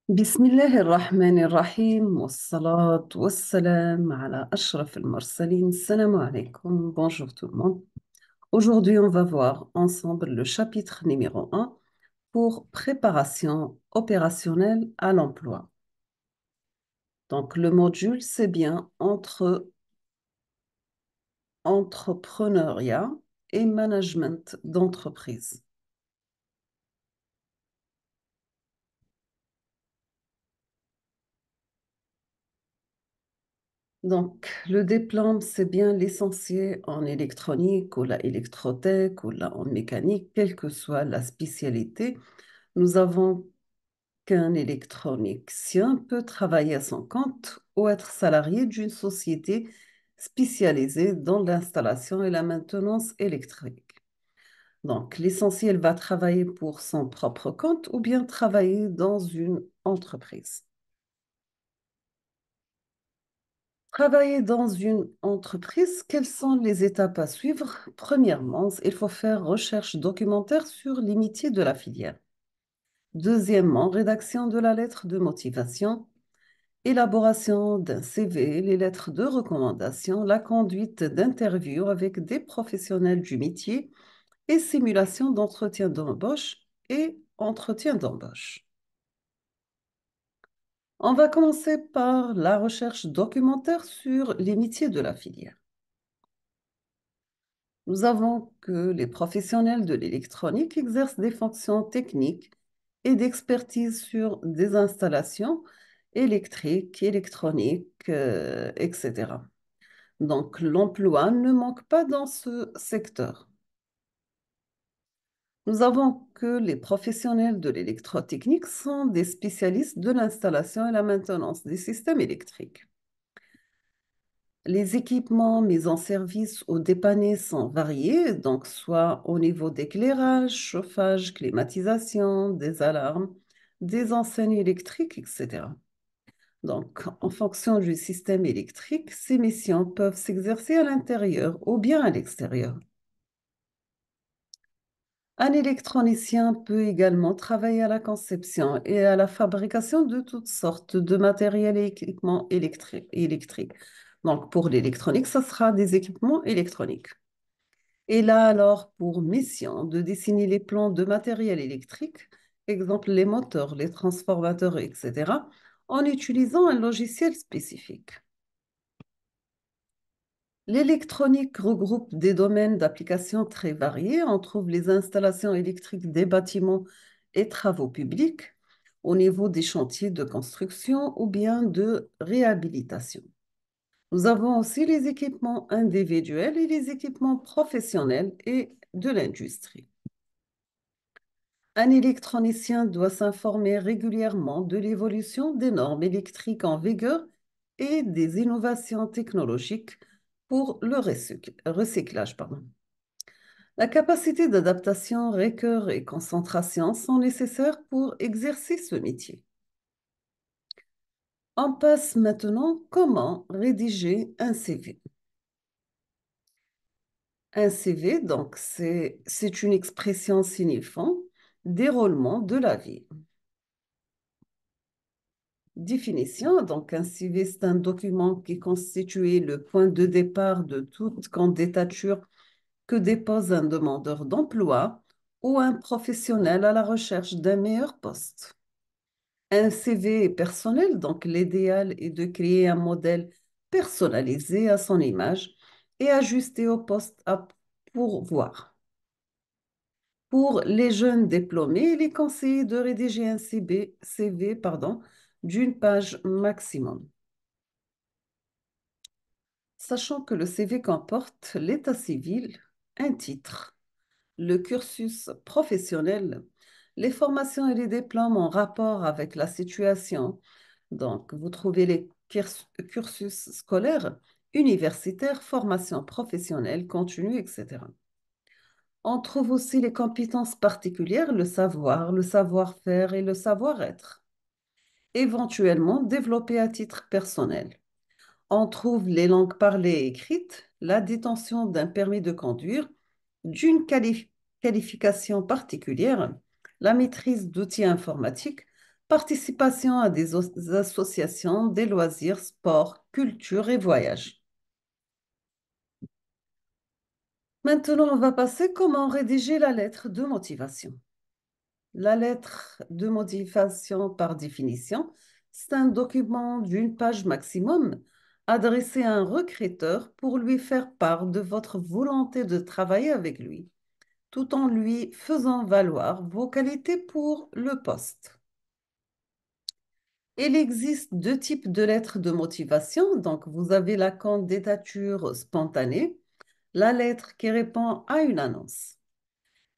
بسم الله الرحمن الرحيم والصلاة والسلام على أشرف المرسلين. Salam alaikum. Bonjour tout le monde. Aujourd'hui, on va voir ensemble le chapitre numéro un pour préparation opérationnelle à l'emploi. Donc, le module, c'est bien entre entrepreneuriat et management d'entreprise. Donc, le diplôme, c'est bien licencié en électronique ou la électrotech ou la en mécanique, quelle que soit la spécialité. Nous avons qu'un électronicien peut travailler à son compte ou être salarié d'une société spécialisée dans l'installation et la maintenance électrique. Donc, l'essentiel va travailler pour son propre compte ou bien travailler dans une entreprise. Travailler dans une entreprise, quelles sont les étapes à suivre? Premièrement, il faut faire recherche documentaire sur les métiers de la filière. Deuxièmement, rédaction de la lettre de motivation, élaboration d'un CV, les lettres de recommandation, la conduite d'interviews avec des professionnels du métier et simulation d'entretien d'embauche et entretien d'embauche. On va commencer par la recherche documentaire sur les métiers de la filière. Nous avons que les professionnels de l'électronique exercent des fonctions techniques et d'expertise sur des installations électriques, électroniques, etc. Donc, l'emploi ne manque pas dans ce secteur. Nous avons que les professionnels de l'électrotechnique sont des spécialistes de l'installation et la maintenance des systèmes électriques. Les équipements mis en service ou dépannés sont variés, donc soit au niveau d'éclairage, chauffage, climatisation, des alarmes, des enseignes électriques, etc. Donc, en fonction du système électrique, ces missions peuvent s'exercer à l'intérieur ou bien à l'extérieur. Un électronicien peut également travailler à la conception et à la fabrication de toutes sortes de matériels et équipements électriques. Donc, pour l'électronique, ce sera des équipements électroniques. Et là, alors, pour mission de dessiner les plans de matériel électrique, exemple les moteurs, les transformateurs, etc., en utilisant un logiciel spécifique. L'électronique regroupe des domaines d'application très variés. On trouve les installations électriques des bâtiments et travaux publics au niveau des chantiers de construction ou bien de réhabilitation. Nous avons aussi les équipements individuels et les équipements professionnels et de l'industrie. Un électronicien doit s'informer régulièrement de l'évolution des normes électriques en vigueur et des innovations technologiques pour le recyclage. Pardon. La capacité d'adaptation, rigueur et concentration sont nécessaires pour exercer ce métier. On passe maintenant comment rédiger un CV. Un CV, donc, c'est une expression signifiant déroulement de la vie. Définition, donc un CV, c'est un document qui constitue le point de départ de toute candidature que dépose un demandeur d'emploi ou un professionnel à la recherche d'un meilleur poste. Un CV est personnel, donc l'idéal est de créer un modèle personnalisé à son image et ajusté au poste à pourvoir. Pour les jeunes diplômés, il est conseillé de rédiger un CV, d'une page maximum. Sachant que le CV comporte l'état civil, un titre, le cursus professionnel, les formations et les diplômes en rapport avec la situation. Donc, vous trouvez les cursus scolaires, universitaires, formations professionnelles, continues, etc. On trouve aussi les compétences particulières, le savoir-faire et le savoir-être, éventuellement développées à titre personnel. On trouve les langues parlées et écrites, la détention d'un permis de conduire, d'une qualification particulière, la maîtrise d'outils informatiques, participation à des associations, des loisirs, sport, culture et voyages. Maintenant, on va passer comment rédiger la lettre de motivation. La lettre de motivation, par définition, c'est un document d'une page maximum adressé à un recruteur pour lui faire part de votre volonté de travailler avec lui, tout en lui faisant valoir vos qualités pour le poste. Il existe deux types de lettres de motivation. Donc, vous avez la candidature spontanée, la lettre qui répond à une annonce.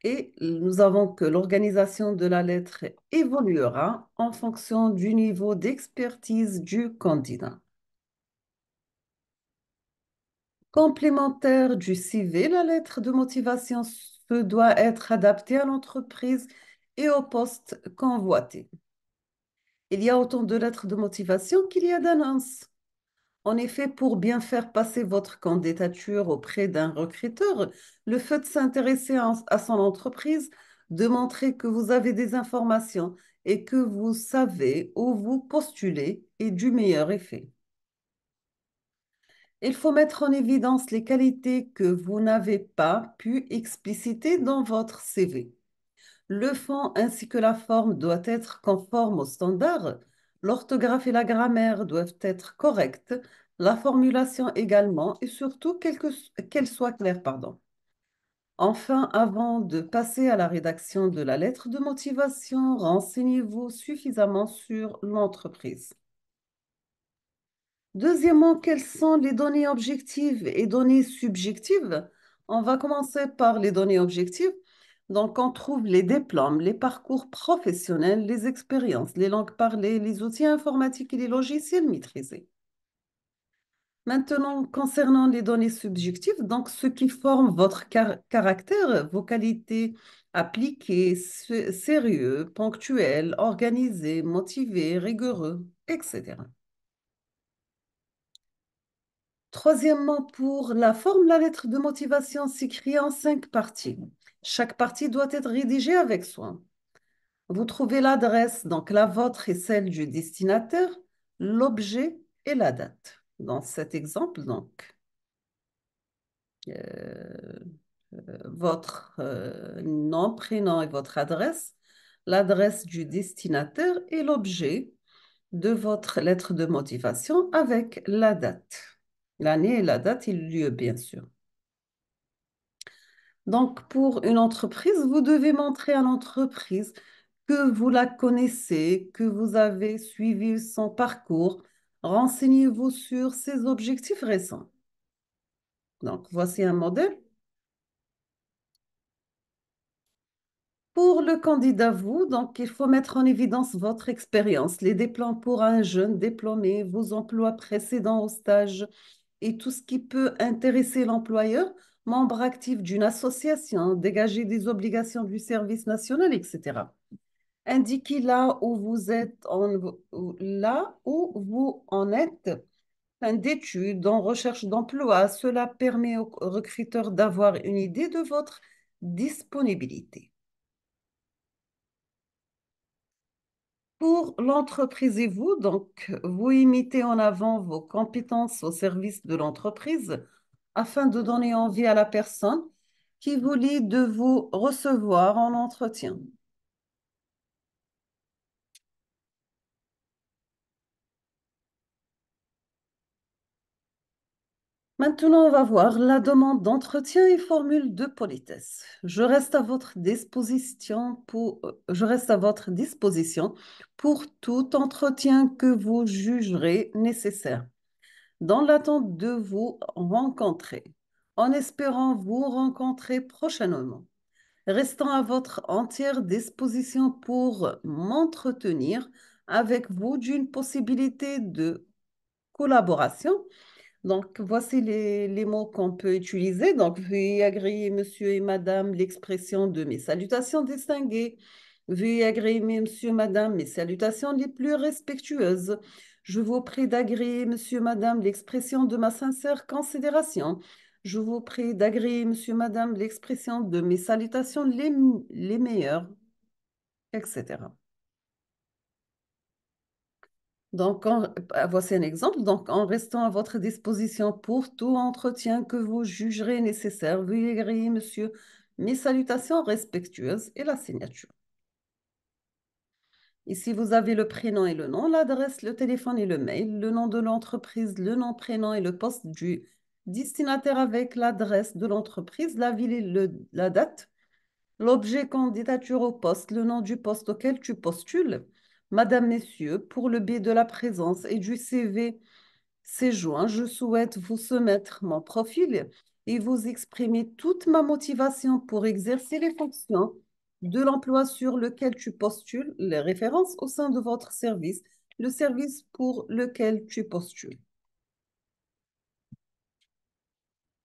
Et nous avons que l'organisation de la lettre évoluera en fonction du niveau d'expertise du candidat. Complémentaire du CV, la lettre de motivation se doit être adaptée à l'entreprise et au poste convoité. Il y a autant de lettres de motivation qu'il y a d'annonces. En effet, pour bien faire passer votre candidature auprès d'un recruteur, le fait de s'intéresser à son entreprise, de montrer que vous avez des informations et que vous savez où vous postulez est du meilleur effet. Il faut mettre en évidence les qualités que vous n'avez pas pu expliciter dans votre CV. Le fond ainsi que la forme doivent être conformes aux standards. L'orthographe et la grammaire doivent être correctes, la formulation également, et surtout qu'elle soit claire, pardon. Enfin, avant de passer à la rédaction de la lettre de motivation, renseignez-vous suffisamment sur l'entreprise. Deuxièmement, quelles sont les données objectives et données subjectives? On va commencer par les données objectives. Donc, on trouve les diplômes, les parcours professionnels, les expériences, les langues parlées, les outils informatiques et les logiciels maîtrisés. Maintenant, concernant les données subjectives, donc ce qui forme votre caractère, vos qualités appliquées, sérieux, ponctuel, organisé, motivé, rigoureux, etc. Troisièmement, pour la forme, la lettre de motivation s'écrit en 5 parties. Chaque partie doit être rédigée avec soin. Vous trouvez l'adresse, donc la vôtre et celle du destinataire, l'objet et la date. Dans cet exemple, donc, euh, votre nom, prénom et votre adresse, l'adresse du destinataire et l'objet de votre lettre de motivation avec la date. L'année et la date et le lieu, bien sûr. Donc, pour une entreprise, vous devez montrer à l'entreprise que vous la connaissez, que vous avez suivi son parcours. Renseignez-vous sur ses objectifs récents. Donc, voici un modèle. Pour le candidat, vous, donc, il faut mettre en évidence votre expérience, les diplômes pour un jeune diplômé, vos emplois précédents au stage et tout ce qui peut intéresser l'employeur, membre actif d'une association, dégager des obligations du service national, etc. Indiquez là où vous êtes, là où vous en êtes, fin d'études, en recherche d'emploi. Cela permet au recruteur d'avoir une idée de votre disponibilité. Pour l'entreprise et vous, donc, vous imitez en avant vos compétences au service de l'entreprise afin de donner envie à la personne qui vous lie de vous recevoir en entretien. Maintenant, on va voir la demande d'entretien et formule de politesse. Je reste à votre disposition pour tout entretien que vous jugerez nécessaire, dans l'attente de vous rencontrer, en espérant vous rencontrer prochainement, restant à votre entière disposition pour m'entretenir avec vous d'une possibilité de collaboration. Donc, voici les mots qu'on peut utiliser. Donc, veuillez agréer, monsieur et madame, l'expression de mes salutations distinguées. Veuillez agréer, monsieur, madame, mes salutations les plus respectueuses. Je vous prie d'agréer, monsieur, madame, l'expression de ma sincère considération. Je vous prie d'agréer, monsieur, madame, l'expression de mes salutations les meilleures, etc. Voici un exemple. Donc, en restant à votre disposition pour tout entretien que vous jugerez nécessaire, veuillez agréer, monsieur, mes salutations respectueuses et la signature. Ici, vous avez le prénom et le nom, l'adresse, le téléphone et le mail, le nom de l'entreprise, le nom, prénom et le poste du destinataire avec l'adresse de l'entreprise, la ville et la date, l'objet candidature au poste, le nom du poste auquel tu postules. Madame, Messieurs, pour le biais de la présence et du CV ci-joint, je souhaite vous soumettre mon profil et vous exprimer toute ma motivation pour exercer les fonctions de l'emploi sur lequel tu postules, les références au sein de votre service, le service pour lequel tu postules.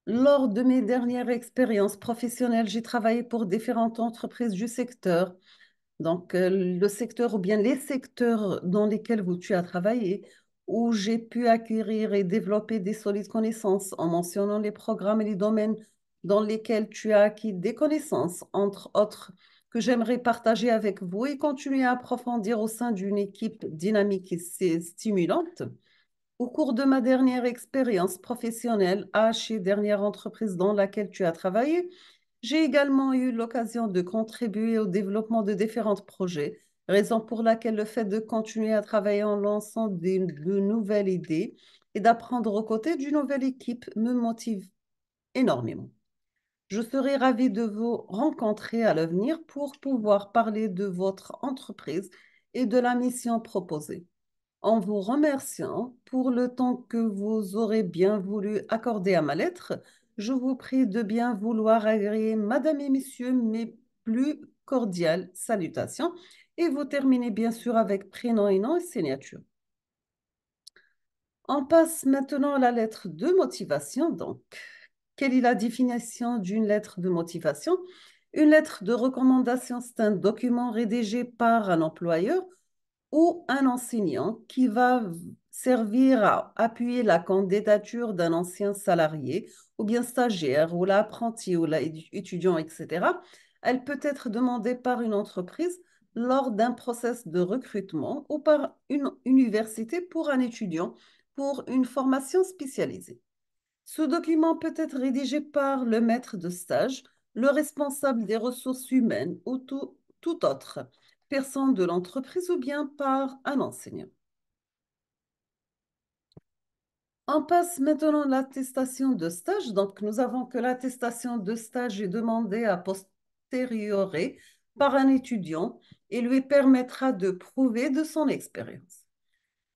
Lors de mes dernières expériences professionnelles, j'ai travaillé pour différentes entreprises du secteur. Le secteur ou bien les secteurs dans lesquels tu as travaillé, où j'ai pu acquérir et développer des solides connaissances en mentionnant les programmes et les domaines dans lesquels tu as acquis des connaissances, entre autres, que j'aimerais partager avec vous et continuer à approfondir au sein d'une équipe dynamique et stimulante. Au cours de ma dernière expérience professionnelle, chez dernière entreprise dans laquelle tu as travaillé, j'ai également eu l'occasion de contribuer au développement de différents projets, raison pour laquelle le fait de continuer à travailler en lançant de nouvelles idées et d'apprendre aux côtés d'une nouvelle équipe me motive énormément. Je serai ravie de vous rencontrer à l'avenir pour pouvoir parler de votre entreprise et de la mission proposée. En vous remerciant pour le temps que vous aurez bien voulu accorder à ma lettre, je vous prie de bien vouloir agréer, Madame et Messieurs, mes plus cordiales salutations et vous terminez bien sûr avec prénom et nom et signature. On passe maintenant à la lettre de motivation. Donc, quelle est la définition d'une lettre de motivation? Une lettre de recommandation, c'est un document rédigé par un employeur ou un enseignant qui va servir à appuyer la candidature d'un ancien salarié ou bien stagiaire ou l'apprenti ou l'étudiant, etc. Elle peut être demandée par une entreprise lors d'un process de recrutement ou par une université pour un étudiant pour une formation spécialisée. Ce document peut être rédigé par le maître de stage, le responsable des ressources humaines ou tout autre personne de l'entreprise ou bien par un enseignant. On passe maintenant à l'attestation de stage. Donc, nous avons que l'attestation de stage est demandée à posteriori par un étudiant et lui permettra de prouver de son expérience.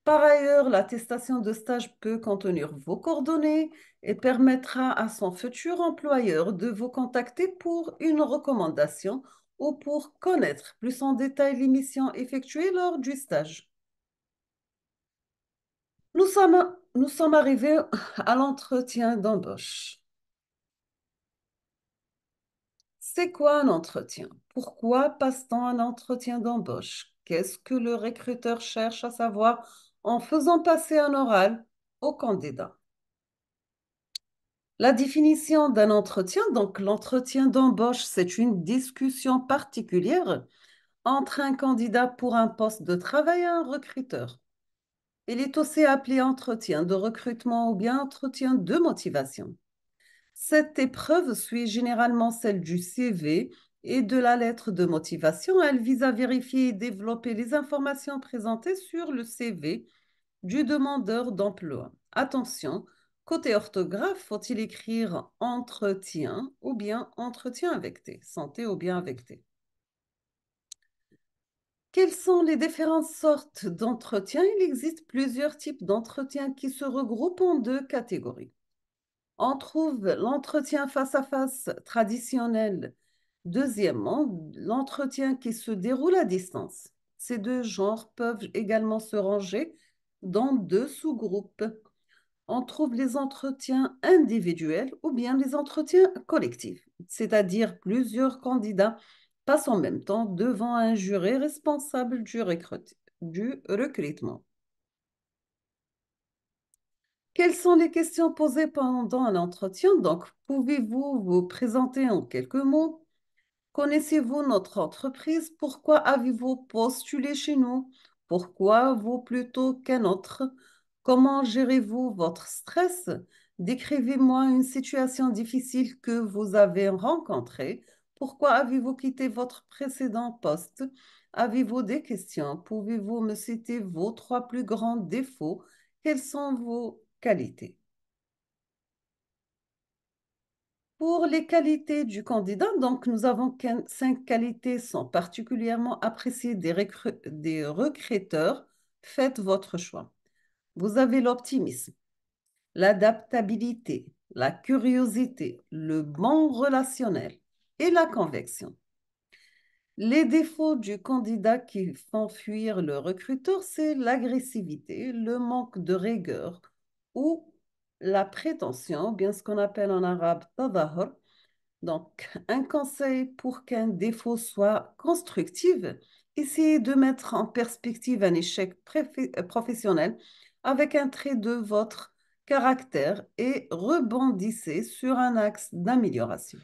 Par ailleurs, l'attestation de stage peut contenir vos coordonnées et permettra à son futur employeur de vous contacter pour une recommandation ou pour connaître plus en détail les missions effectuées lors du stage. Nous sommes arrivés à l'entretien d'embauche. C'est quoi un entretien? Pourquoi passe-t-on un entretien d'embauche? Qu'est-ce que le recruteur cherche à savoir en faisant passer un oral au candidat? La définition d'un entretien, donc l'entretien d'embauche, c'est une discussion particulière entre un candidat pour un poste de travail et un recruteur. Il est aussi appelé entretien de recrutement ou bien entretien de motivation. Cette épreuve suit généralement celle du CV et de la lettre de motivation. Elle vise à vérifier et développer les informations présentées sur le CV du demandeur d'emploi. Attention, côté orthographe, faut-il écrire entretien ou bien entretien avec T, santé ou bien avec T. Quelles sont les différentes sortes d'entretiens? Il existe plusieurs types d'entretiens qui se regroupent en deux catégories. On trouve l'entretien face à face traditionnel. Deuxièmement, l'entretien qui se déroule à distance. Ces deux genres peuvent également se ranger dans deux sous-groupes. On trouve les entretiens individuels ou bien les entretiens collectifs, c'est-à-dire plusieurs candidats passent en même temps devant un jury responsable du recrutement. Quelles sont les questions posées pendant un entretien? Donc, pouvez-vous vous présenter en quelques mots? Connaissez-vous notre entreprise? Pourquoi avez-vous postulé chez nous? Pourquoi vous plutôt qu'un autre? Comment gérez-vous votre stress? Décrivez-moi une situation difficile que vous avez rencontrée. Pourquoi avez-vous quitté votre précédent poste? Avez-vous des questions? Pouvez-vous me citer vos trois plus grands défauts? Quelles sont vos qualités? Pour les qualités du candidat, donc nous avons cinq qualités sont particulièrement appréciées des recruteurs. Faites votre choix. Vous avez l'optimisme, l'adaptabilité, la curiosité, le bon relationnel et la conviction. Les défauts du candidat qui font fuir le recruteur, c'est l'agressivité, le manque de rigueur ou la prétention, bien ce qu'on appelle en arabe tadahur. Donc, un conseil pour qu'un défaut soit constructif, essayez de mettre en perspective un échec professionnel avec un trait de votre caractère et rebondissez sur un axe d'amélioration.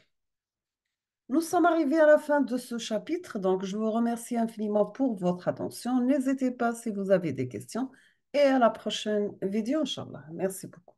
Nous sommes arrivés à la fin de ce chapitre, donc je vous remercie infiniment pour votre attention. N'hésitez pas si vous avez des questions et à la prochaine vidéo, Inch'Allah. Merci beaucoup.